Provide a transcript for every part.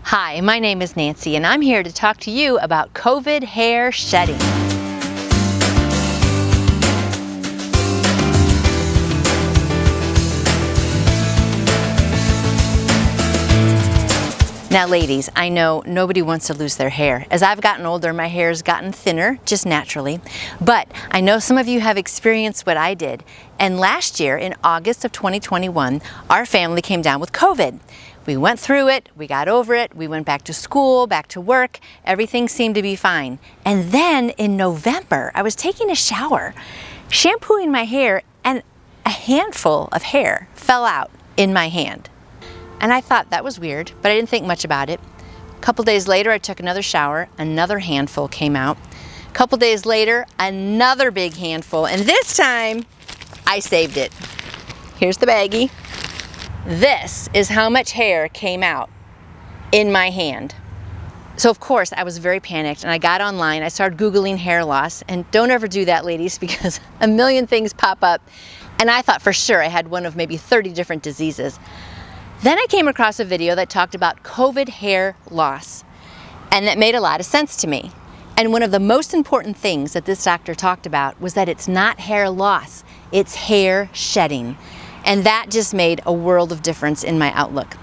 Hi, my name is Nancy and I'm here to talk to you about COVID hair shedding. Now ladies, I know nobody wants to lose their hair. As I've gotten older, my hair's gotten thinner, just naturally. But I know some of you have experienced what I did. And last year, in August of 2021, our family came down with COVID. We went through it, we got over it, we went back to school, back to work, everything seemed to be fine. And then in November, I was taking a shower, shampooing my hair, and a handful of hair fell out in my hand. And I thought that was weird, but I didn't think much about it. A couple days later, I took another shower, another handful came out. A couple days later, another big handful, and this time, I saved it. Here's the baggie. This is how much hair came out in my hand. So of course I was very panicked and I got online, I started Googling hair loss, and don't ever do that ladies because a million things pop up, and I thought for sure I had one of maybe 30 different diseases. Then I came across a video that talked about COVID hair loss, and that made a lot of sense to me. And one of the most important things that this doctor talked about was that it's not hair loss, it's hair shedding. And that just made a world of difference in my outlook.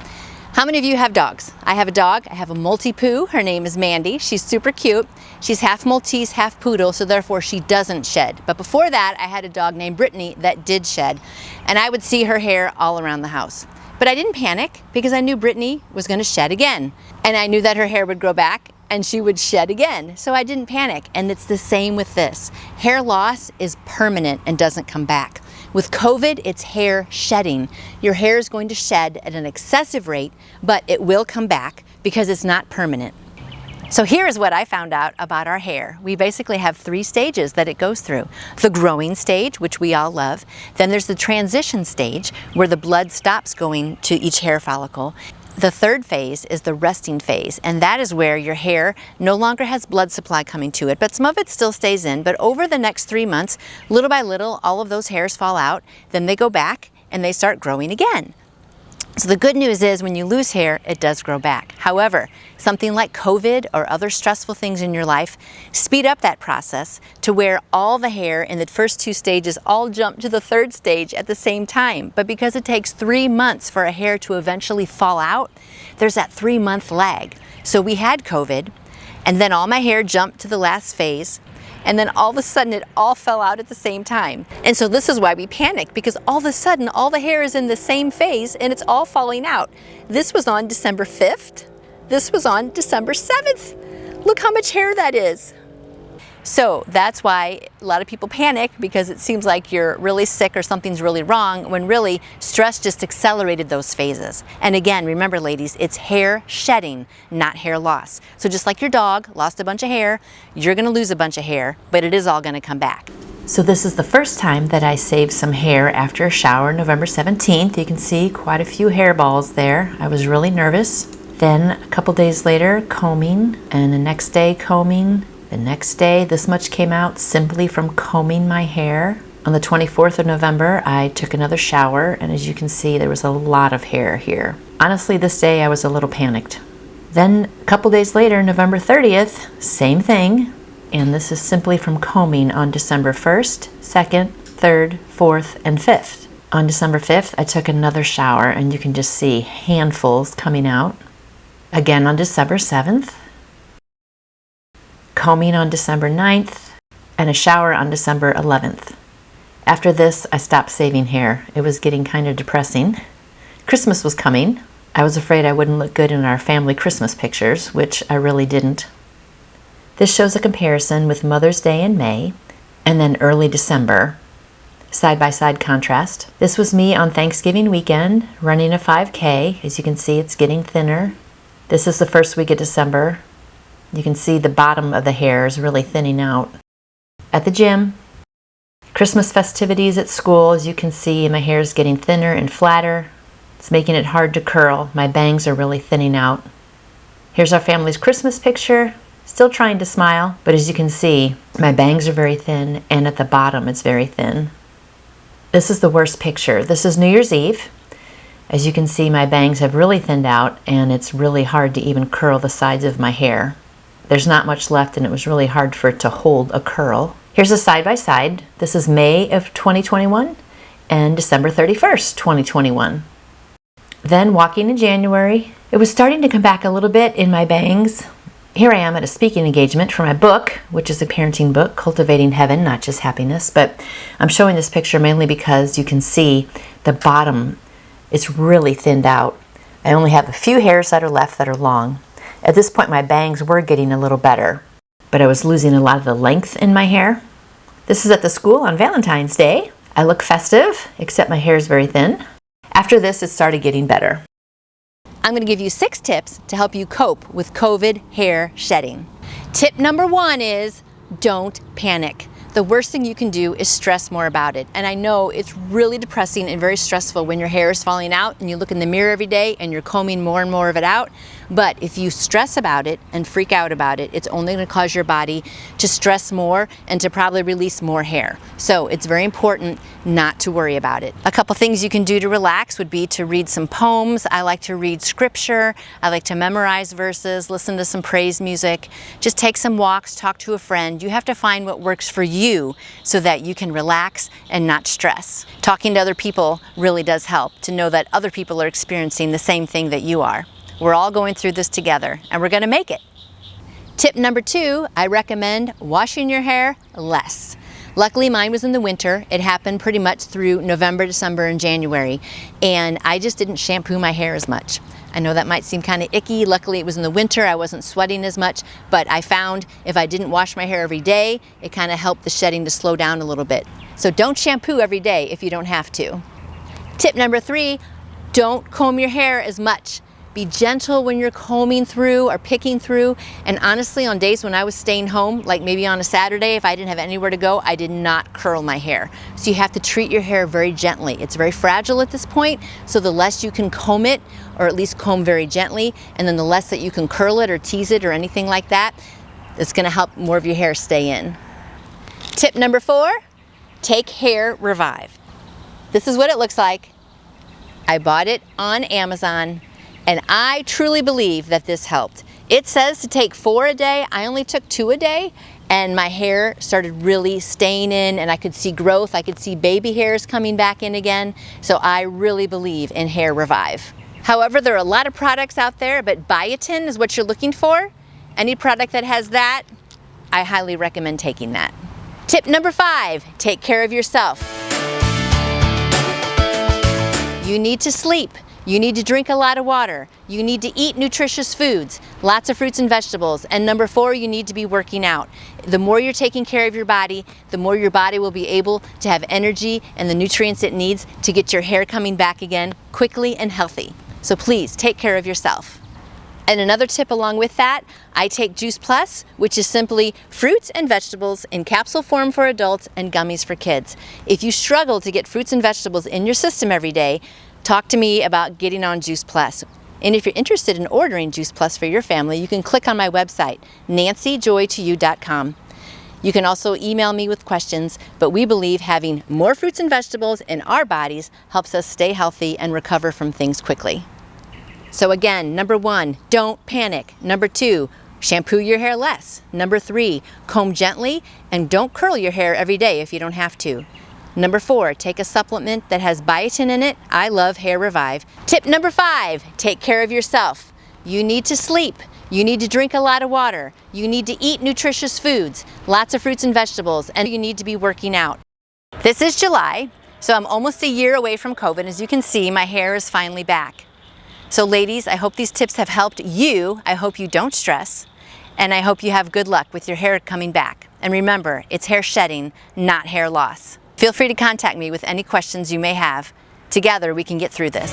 How many of you have dogs? I have a dog. I have a Maltipoo. Her name is Mandy. She's super cute. She's half Maltese, half Poodle, so therefore she doesn't shed. But before that, I had a dog named Brittany that did shed. And I would see her hair all around the house. But I didn't panic because I knew Brittany was going to shed again. And I knew that her hair would grow back and she would shed again. So I didn't panic. And it's the same with this. Hair loss is permanent and doesn't come back. With COVID, it's hair shedding. Your hair is going to shed at an excessive rate, but it will come back because it's not permanent. So here is what I found out about our hair. We basically have 3 stages that it goes through. The growing stage, which we all love. Then there's the transition stage, where the blood stops going to each hair follicle. The third phase is the resting phase, and that is where your hair no longer has blood supply coming to it, but some of it still stays in. But over the next 3 months, little by little, all of those hairs fall out, then they go back and they start growing again. So the good news is when you lose hair, it does grow back. However, something like COVID or other stressful things in your life speed up that process to where all the hair in the first 2 stages all jump to the 3rd stage at the same time. But because it takes 3 months for a hair to eventually fall out, there's that 3-month lag. So we had COVID, and then all my hair jumped to the last phase, and then all of a sudden it all fell out at the same time. And so this is why we panic, because all of a sudden all the hair is in the same phase and it's all falling out. This was on December 5th. This was on December 7th. Look how much hair that is. So that's why a lot of people panic, because it seems like you're really sick or something's really wrong, when really stress just accelerated those phases. And again, remember ladies, it's hair shedding, not hair loss. So just like your dog lost a bunch of hair, you're gonna lose a bunch of hair, but it is all gonna come back. So this is the first time that I saved some hair after a shower, November 17th. You can see quite a few hairballs there. I was really nervous. Then a couple days later, combing, and the next day combing. The next day, this much came out simply from combing my hair. On the 24th of November, I took another shower, and as you can see, there was a lot of hair here. Honestly, this day I was a little panicked. Then a couple days later, November 30th, same thing, and this is simply from combing on December 1st, 2nd, 3rd, 4th, and 5th. On December 5th, I took another shower, and you can just see handfuls coming out. Again on December 7th. Combing on December 9th, and a shower on December 11th. After this, I stopped saving hair. It was getting kind of depressing. Christmas was coming. I was afraid I wouldn't look good in our family Christmas pictures, which I really didn't. This shows a comparison with Mother's Day in May, and then early December. Side-by-side contrast. This was me on Thanksgiving weekend, running a 5K. As you can see, it's getting thinner. This is the first week of December. You can see the bottom of the hair is really thinning out. At the gym, Christmas festivities at school, as you can see, my hair is getting thinner and flatter. It's making it hard to curl. My bangs are really thinning out. Here's our family's Christmas picture. Still trying to smile, but as you can see, my bangs are very thin, and at the bottom it's very thin. This is the worst picture. This is New Year's Eve. As you can see, my bangs have really thinned out and it's really hard to even curl the sides of my hair. There's not much left and it was really hard for it to hold a curl. Here's a side by side. This is May of 2021 and December 31st, 2021. Then walking in January, it was starting to come back a little bit in my bangs. Here I am at a speaking engagement for my book, which is a parenting book, Cultivating Heaven, Not Just Happiness. But I'm showing this picture mainly because you can see the bottom, it's really thinned out. I only have a few hairs that are left that are long. At this point, my bangs were getting a little better, but I was losing a lot of the length in my hair. This is at the school on Valentine's Day. I look festive, except my hair is very thin. After this, it started getting better. I'm going to give you 6 tips to help you cope with COVID hair shedding. Tip number 1 is don't panic. The worst thing you can do is stress more about it. And I know it's really depressing and very stressful when your hair is falling out and you look in the mirror every day and you're combing more and more of it out. But if you stress about it and freak out about it, it's only going to cause your body to stress more and to probably release more hair. So it's very important not to worry about it. A couple things you can do to relax would be to read some poems. I like to read scripture. I like to memorize verses, listen to some praise music. Just take some walks, talk to a friend. You have to find what works for you so that you can relax and not stress. Talking to other people really does help to know that other people are experiencing the same thing that you are. We're all going through this together and we're going to make it. Tip number 2, I recommend washing your hair less. Luckily mine was in the winter. It happened pretty much through November, December, and January, and I just didn't shampoo my hair as much. I know that might seem kind of icky. Luckily it was in the winter, I wasn't sweating as much, but I found if I didn't wash my hair every day, it kind of helped the shedding to slow down a little bit. So don't shampoo every day if you don't have to. Tip number 3, don't comb your hair as much. Be gentle when you're combing through or picking through. And honestly, on days when I was staying home, like maybe on a Saturday, if I didn't have anywhere to go, I did not curl my hair. So you have to treat your hair very gently. It's very fragile at this point, so the less you can comb it, or at least comb very gently, and then the less that you can curl it or tease it or anything like that, it's gonna help more of your hair stay in. Tip number 4, take Hair Revive. This is what it looks like. I bought it on Amazon. And I truly believe that this helped. It says to take 4 a day. I only took 2 a day and my hair started really staying in and I could see growth. I could see baby hairs coming back in again. So I really believe in Hair Revive. However, there are a lot of products out there, but biotin is what you're looking for. Any product that has that, I highly recommend taking that. Tip number 5, take care of yourself. You need to sleep. You need to drink a lot of water. You need to eat nutritious foods, lots of fruits and vegetables. And number 4, you need to be working out. The more you're taking care of your body, the more your body will be able to have energy and the nutrients it needs to get your hair coming back again quickly and healthy. So please take care of yourself. And another tip along with that, I take Juice Plus, which is simply fruits and vegetables in capsule form for adults and gummies for kids. If you struggle to get fruits and vegetables in your system every day, talk to me about getting on Juice Plus. And if you're interested in ordering Juice Plus for your family, you can click on my website, nancyjoytoyou.com. You can also email me with questions, but we believe having more fruits and vegetables in our bodies helps us stay healthy and recover from things quickly. So again, number 1, don't panic. Number 2, shampoo your hair less. Number 3, comb gently and don't curl your hair every day if you don't have to. Number 4, take a supplement that has biotin in it. I love Hair Revive. Tip number 5, take care of yourself. You need to sleep. You need to drink a lot of water. You need to eat nutritious foods, lots of fruits and vegetables, and you need to be working out. This is July, so I'm almost a year away from COVID. As you can see, my hair is finally back. So ladies, I hope these tips have helped you. I hope you don't stress, and I hope you have good luck with your hair coming back. And remember, it's hair shedding, not hair loss. Feel free to contact me with any questions you may have. Together, we can get through this.